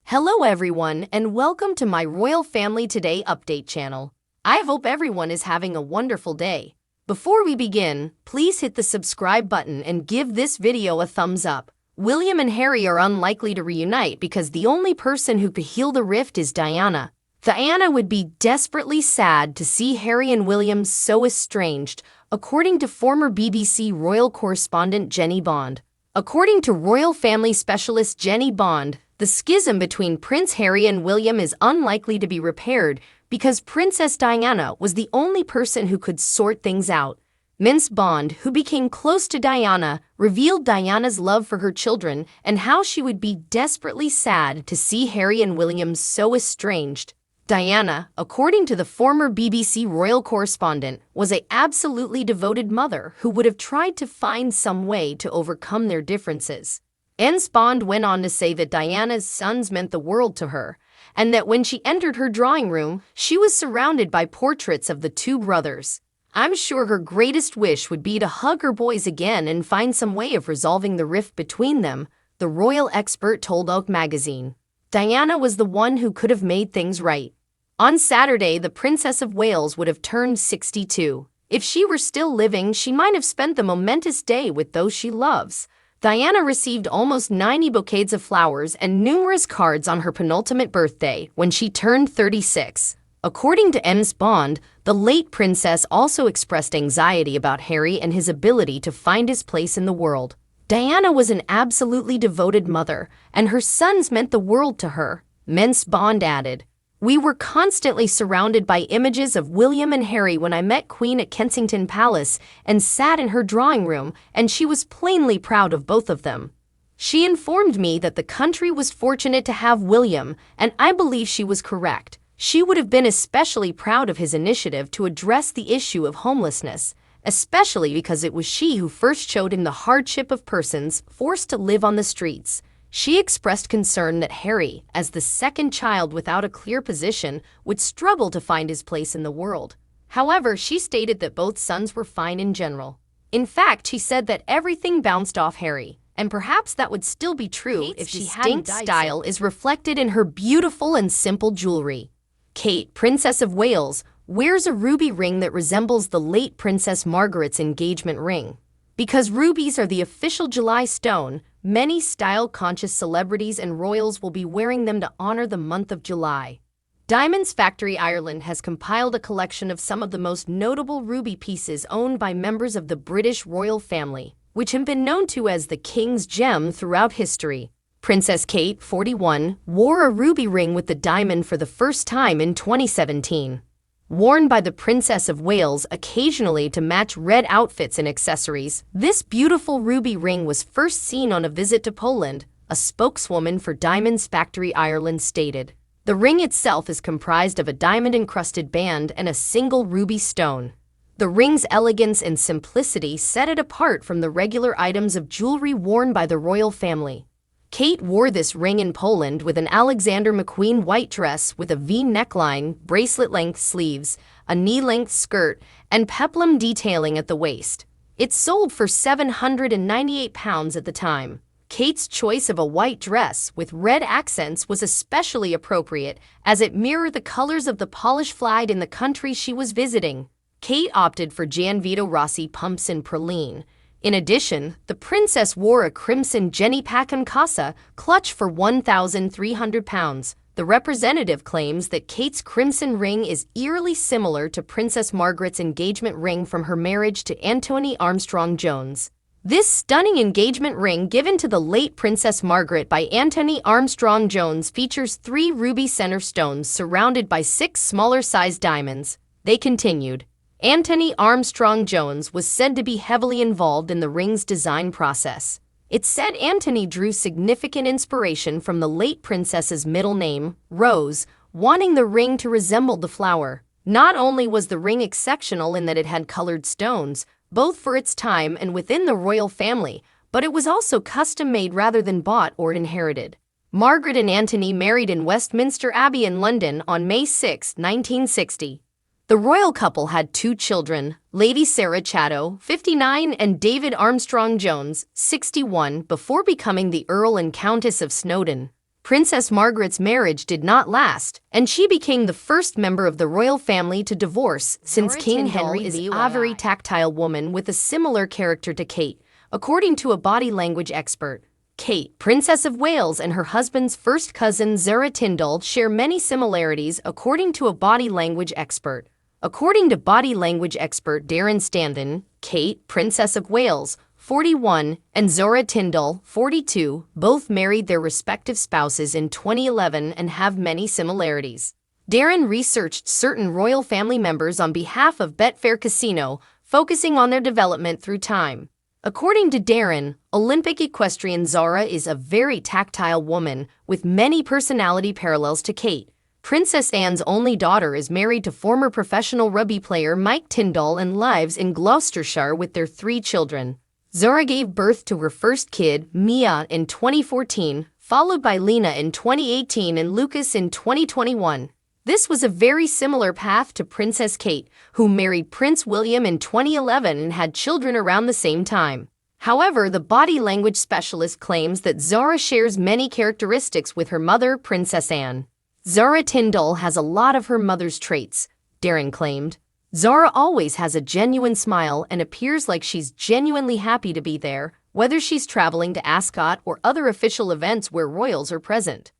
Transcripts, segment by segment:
Hello everyone and welcome to my Royal Family Today update channel. I hope everyone is having a wonderful day. Before we begin, please hit the subscribe button and give this video a thumbs up. William and Harry are unlikely to reunite because the only person who could heal the rift is Diana. Diana would be desperately sad to see Harry and William so estranged, according to former BBC royal correspondent Jenny Bond. According to royal family specialist Jenny Bond, the schism between Prince Harry and William is unlikely to be repaired because Princess Diana was the only person who could sort things out. Ms. Bond, who became close to Diana, revealed Diana's love for her children and how she would be desperately sad to see Harry and William so estranged. Diana, according to the former BBC royal correspondent, was an absolutely devoted mother who would have tried to find some way to overcome their differences. Ms. Bond went on to say that Diana's sons meant the world to her, and that when she entered her drawing room, she was surrounded by portraits of the two brothers. I'm sure her greatest wish would be to hug her boys again and find some way of resolving the rift between them, the royal expert told Oak magazine. Diana was the one who could have made things right. On Saturday, the Princess of Wales would have turned 62. If she were still living, she might have spent the momentous day with those she loves. Diana received almost 90 bouquets of flowers and numerous cards on her penultimate birthday when she turned 36. According to Ms. Bond, the late princess also expressed anxiety about Harry and his ability to find his place in the world. Diana was an absolutely devoted mother, and her sons meant the world to her, Ms. Bond added. We were constantly surrounded by images of William and Harry when I met Queen at Kensington Palace and sat in her drawing room, and she was plainly proud of both of them. She informed me that the country was fortunate to have William, and I believe she was correct. She would have been especially proud of his initiative to address the issue of homelessness, especially because it was she who first showed him the hardship of persons forced to live on the streets. She expressed concern that Harry, as the second child without a clear position, would struggle to find his place in the world. However, she stated that both sons were fine in general. In fact, she said that everything bounced off Harry, and perhaps that would still be true if she distinct style is reflected in her beautiful and simple jewelry. Kate, Princess of Wales, wears a ruby ring that resembles the late Princess Margaret's engagement ring. Because rubies are the official July stone, many style-conscious celebrities and royals will be wearing them to honor the month of July. Diamonds Factory Ireland has compiled a collection of some of the most notable ruby pieces owned by members of the British royal family, which have been known to as the King's Gem throughout history. Princess Kate, 41, wore a ruby ring with the diamond for the first time in 2017. Worn by the Princess of Wales occasionally to match red outfits and accessories, this beautiful ruby ring was first seen on a visit to Poland, a spokeswoman for Diamonds Factory Ireland stated. The ring itself is comprised of a diamond-encrusted band and a single ruby stone. The ring's elegance and simplicity set it apart from the regular items of jewelry worn by the royal family. Kate wore this ring in Poland with an Alexander McQueen white dress with a V neckline, bracelet-length sleeves, a knee-length skirt, and peplum detailing at the waist. It sold for £798 at the time. Kate's choice of a white dress with red accents was especially appropriate as it mirrored the colors of the Polish flag in the country she was visiting. Kate opted for Gianvito Rossi pumps in praline. In addition, the princess wore a crimson Jenny Packham Casa clutch for £1,300. The representative claims that Kate's crimson ring is eerily similar to Princess Margaret's engagement ring from her marriage to Anthony Armstrong-Jones. This stunning engagement ring given to the late Princess Margaret by Anthony Armstrong-Jones features 3 ruby center stones surrounded by 6 smaller-sized diamonds. They continued. Anthony Armstrong-Jones was said to be heavily involved in the ring's design process. It's said Anthony drew significant inspiration from the late princess's middle name, Rose, wanting the ring to resemble the flower. Not only was the ring exceptional in that it had colored stones, both for its time and within the royal family, but it was also custom-made rather than bought or inherited. Margaret and Anthony married in Westminster Abbey in London on May 6, 1960. The royal couple had 2 children, Lady Sarah Chatto, 59, and David Armstrong-Jones, 61, before becoming the Earl and Countess of Snowdon. Princess Margaret's marriage did not last, and she became the first member of the royal family to divorce since Zora King Tindall Henry is is a very tactile woman with a similar character to Kate, according to a body language expert. Kate, Princess of Wales, and her husband's first cousin Zora Tindall share many similarities according to a body language expert. According to body language expert Darren Standen, Kate, Princess of Wales, 41, and Zora Tindall, 42, both married their respective spouses in 2011 and have many similarities. Darren researched certain royal family members on behalf of Betfair Casino, focusing on their development through time. According to Darren, Olympic equestrian Zora is a very tactile woman with many personality parallels to Kate. Princess Anne's only daughter is married to former professional rugby player Mike Tindall and lives in Gloucestershire with their 3 children. Zora gave birth to her first kid, Mia, in 2014, followed by Lena in 2018 and Lucas in 2021. This was a very similar path to Princess Kate, who married Prince William in 2011 and had children around the same time. However, the body language specialist claims that Zora shares many characteristics with her mother, Princess Anne. Zora Tindall has a lot of her mother's traits, Darren claimed. Zora always has a genuine smile and appears like she's genuinely happy to be there, whether she's traveling to Ascot or other official events where royals are present.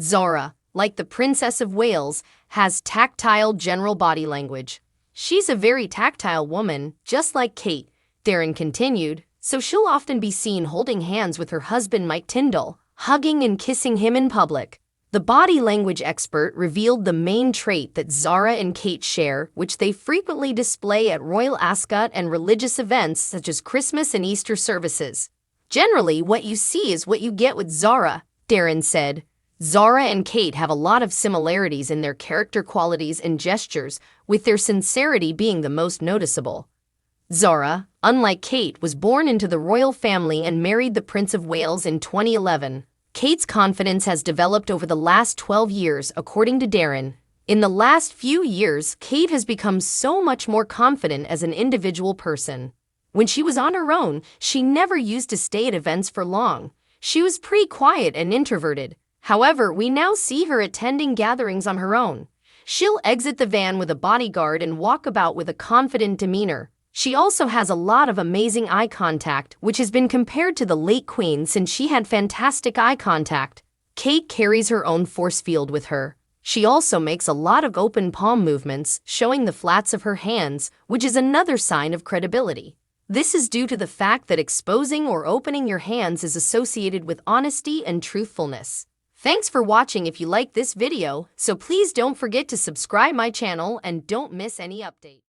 Zora, like the Princess of Wales, has tactile general body language. She's a very tactile woman, just like Kate, Darren continued, so she'll often be seen holding hands with her husband Mike Tindall, hugging and kissing him in public. The body language expert revealed the main trait that Zora and Kate share, which they frequently display at Royal Ascot and religious events such as Christmas and Easter services. Generally, what you see is what you get with Zora, Darren said. Zora and Kate have a lot of similarities in their character qualities and gestures, with their sincerity being the most noticeable. Zora, unlike Kate, was born into the royal family and married the Prince of Wales in 2011. Kate's confidence has developed over the last 12 years, according to Darren. In the last few years, Kate has become so much more confident as an individual person. When she was on her own, she never used to stay at events for long. She was pretty quiet and introverted. However, we now see her attending gatherings on her own. She'll exit the van with a bodyguard and walk about with a confident demeanor. She also has a lot of amazing eye contact, which has been compared to the late Queen since she had fantastic eye contact. Kate carries her own force field with her. She also makes a lot of open palm movements, showing the flats of her hands, which is another sign of credibility. This is due to the fact that exposing or opening your hands is associated with honesty and truthfulness. Thanks for watching. If you like this video, so please don't forget to subscribe my channel and don't miss any update.